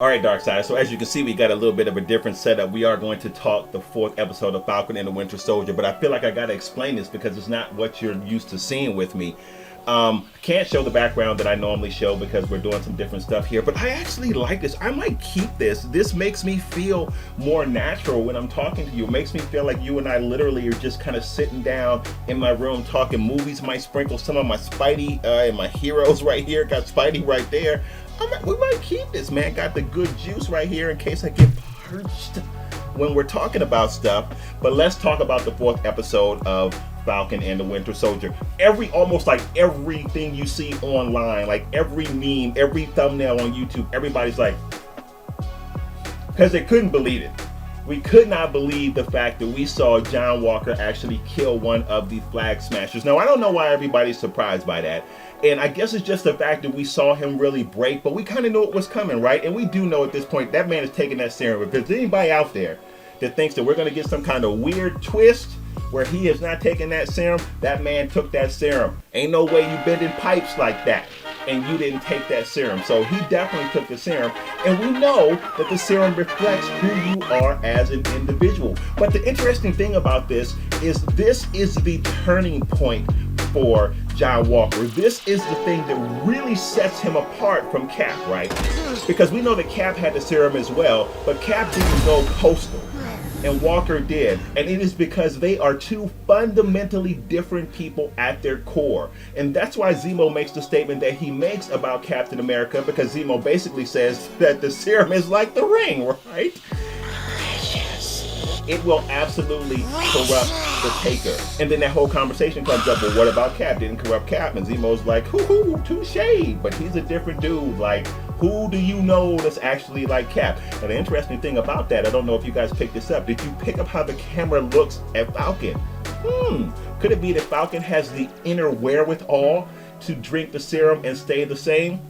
All right, Darkside. So as you can see, we got a little bit of a different setup. We are going to talk the fourth episode of Falcon and the Winter Soldier, but I feel like I got to explain this because it's not what you're used to seeing with me. I can't show the background that I normally show because we're doing some different stuff here, but I actually like this. I might keep this. This makes me feel more natural when I'm talking to you. It makes me feel like you and I literally are just kind of sitting down in my room talking movies. Might sprinkle some of my Spidey and my heroes right here. Got Spidey right there. We might keep this, man. Got the good juice right here in case I get parched when we're talking about stuff. But let's talk about the fourth episode of Falcon and the Winter Soldier. Almost like everything you see online, like every meme, every thumbnail on YouTube, everybody's like, because they couldn't believe it. We could not believe the fact that we saw John Walker actually kill one of the Flag Smashers. Now, I don't know why everybody's surprised by that. And I guess it's just the fact that we saw him really break, but we kind of knew it was coming, right? And we do know at this point that man is taking that serum. If there's anybody out there that thinks that we're going to get some kind of weird twist where he is not taking that serum, that man took that serum. Ain't no way you bending pipes like that and you didn't take that serum. So he definitely took the serum, and we know that the serum reflects who you are as an individual. But the interesting thing about this is the turning point for John Walker. This is the thing that really sets him apart from Cap, right? Because we know that Cap had the serum as well, but Cap didn't go postal, and Walker did. And it is because they are two fundamentally different people at their core. And that's why Zemo makes the statement that he makes about Captain America, because Zemo basically says that the serum is like the ring, right? It will absolutely corrupt the taker. And then that whole conversation comes up, well, what about Cap? Didn't corrupt Cap? And Zemo's like, touche, but he's a different dude. Like, who do you know that's actually like Cap? And the interesting thing about that, I don't know if you guys picked this up, did you pick up how the camera looks at Falcon? Could it be that Falcon has the inner wherewithal to drink the serum and stay the same?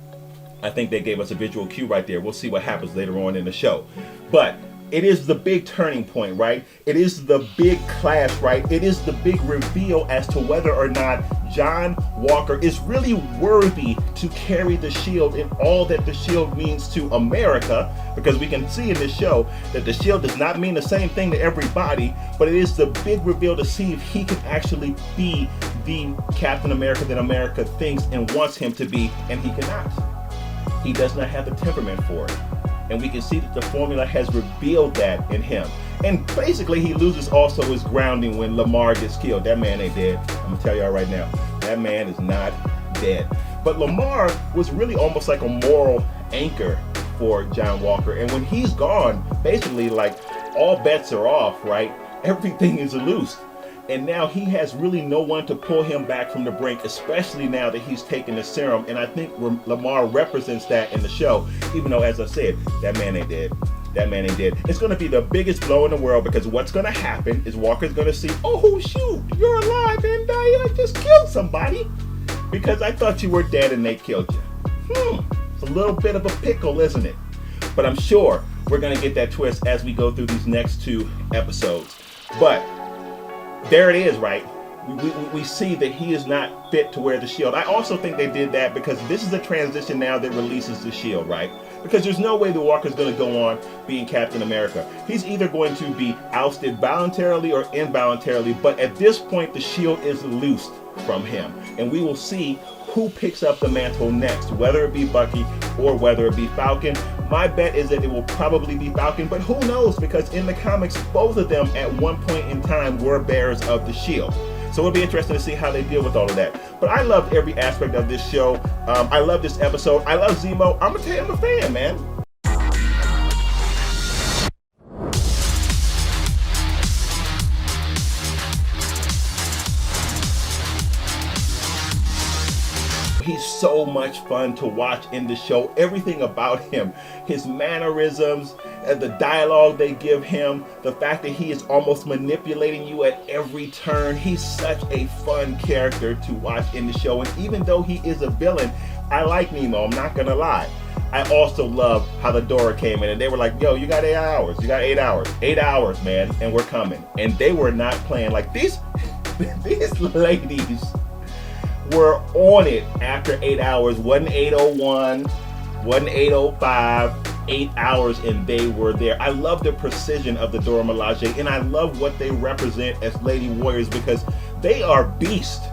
I think they gave us a visual cue right there. We'll see what happens later on in the show. But it is the big turning point, right? It is the big clash, right? It is the big reveal as to whether or not John Walker is really worthy to carry the shield and all that the shield means to America, because we can see in this show that the shield does not mean the same thing to everybody, but it is the big reveal to see if he can actually be the Captain America that America thinks and wants him to be, and he cannot. He does not have the temperament for it. And we can see that the formula has revealed that in him. And basically, he loses also his grounding when Lamar gets killed. That man ain't dead. I'm gonna tell y'all right now, that man is not dead. But Lamar was really almost like a moral anchor for John Walker. And when he's gone, basically, like, all bets are off, right? Everything is loose. And now he has really no one to pull him back from the brink, especially now that he's taken the serum. And I think Lamar represents that in the show, even though, as I said, that man ain't dead. That man ain't dead. It's going to be the biggest blow in the world, because what's going to happen is Walker's going to see, oh, shoot, you're alive, and I just killed somebody because I thought you were dead and they killed you. It's a little bit of a pickle, isn't it? But I'm sure we're going to get that twist as we go through these next two episodes. But there it is, right? We see that he is not fit to wear the shield. I also think they did that because this is a transition now that releases the shield, right? Because there's no way the Walker's going to go on being Captain America. He's either going to be ousted voluntarily or involuntarily, but at this point the shield is loosed from him. And we will see who picks up the mantle next, whether it be Bucky or whether it be Falcon. My bet is that it will probably be Falcon, but who knows, because in the comics, both of them at one point in time were bearers of the shield. So it'll be interesting to see how they deal with all of that. But I loved every aspect of this show. I love this episode. I love Zemo. I'm gonna tell you, I'm a fan, man. He's so much fun to watch in the show. Everything about him, his mannerisms, the dialogue they give him, the fact that he is almost manipulating you at every turn. He's such a fun character to watch in the show. And even though he is a villain, I like Nemo, I'm not gonna lie. I also love how the Dora came in and they were like, yo, you got 8 hours. You got 8 hours. 8 hours, man, and we're coming. And they were not playing. Like, these ladies were on it after 8 hours. Wasn't 8:01, wasn't 8:05. 8 hours and they were there. I love the precision of the Dora Milaje, and I love what they represent as lady warriors because they are beasts.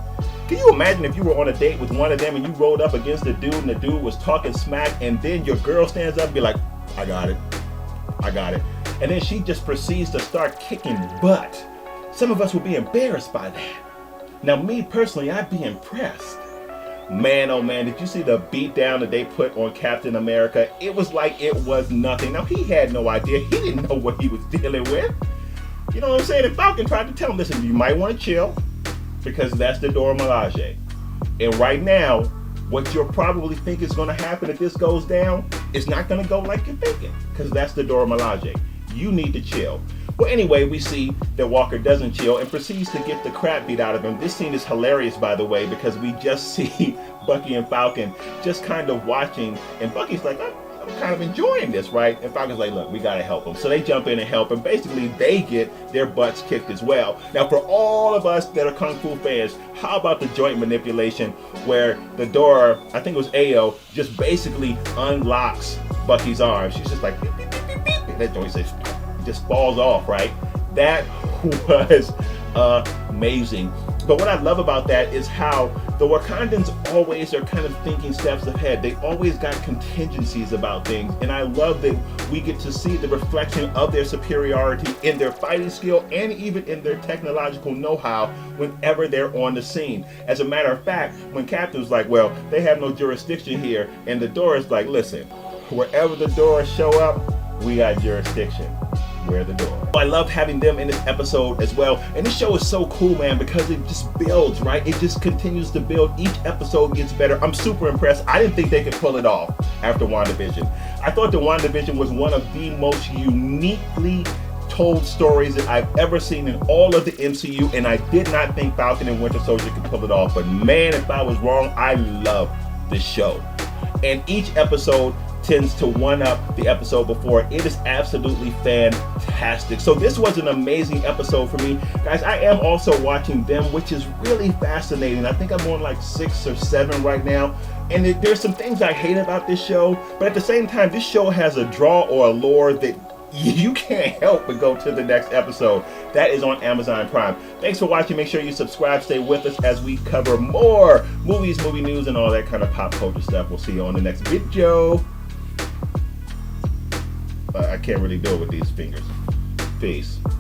Can you imagine if you were on a date with one of them and you rolled up against a dude and the dude was talking smack, and then your girl stands up and be like, I got it. And then she just proceeds to start kicking butt. Some of us would be embarrassed by that. Now, me personally, I'd be impressed. Man, oh man, did you see the beatdown that they put on Captain America? It was like it was nothing. Now, he had no idea. He didn't know what he was dealing with. You know what I'm saying? And Falcon tried to tell him, listen, you might want to chill because that's the Dora Milaje. And right now, what you'll probably think is going to happen if this goes down is not going to go like you're thinking because that's the Dora Milaje. You need to chill. Well, anyway, we see that Walker doesn't chill and proceeds to get the crap beat out of him. This scene is hilarious, by the way, because we just see Bucky and Falcon just kind of watching, and Bucky's like, I'm kind of enjoying this, right? And Falcon's like, look, we got to help him. So they jump in and help, and basically they get their butts kicked as well. Now, for all of us that are Kung Fu fans, how about the joint manipulation where the Dora, I think it was Ao, just basically unlocks Bucky's arm. She's just like, beep, beep, beep, beep, beep. And that joint says, just falls off, right? That was amazing. But what I love about that is how the Wakandans always are kind of thinking steps ahead. They always got contingencies about things, and I love that we get to see the reflection of their superiority in their fighting skill and even in their technological know-how whenever they're on the scene. As a matter of fact, when Captain's like, well, they have no jurisdiction here, and the Dora's like, listen, wherever the Doras show up, we got jurisdiction. We're the door. I love having them in this episode as well. And this show is so cool, man, because it just builds, right? It just continues to build. Each episode gets better. I'm super impressed. I didn't think they could pull it off after WandaVision. I thought that WandaVision was one of the most uniquely told stories that I've ever seen in all of the MCU, and I did not think Falcon and Winter Soldier could pull it off. But man, if I was wrong, I love this show. And each episode tends to one-up the episode before. It is absolutely fantastic. So this was an amazing episode for me. Guys, I am also watching them, which is really fascinating. I think I'm on like 6 or 7 right now. And there's some things I hate about this show, but at the same time, this show has a draw or a lore that you can't help but go to the next episode. That is on Amazon Prime. Thanks for watching. Make sure you subscribe. Stay with us as we cover more movies, movie news, and all that kind of pop culture stuff. We'll see you on the next video. I can't really do it with these fingers. Peace.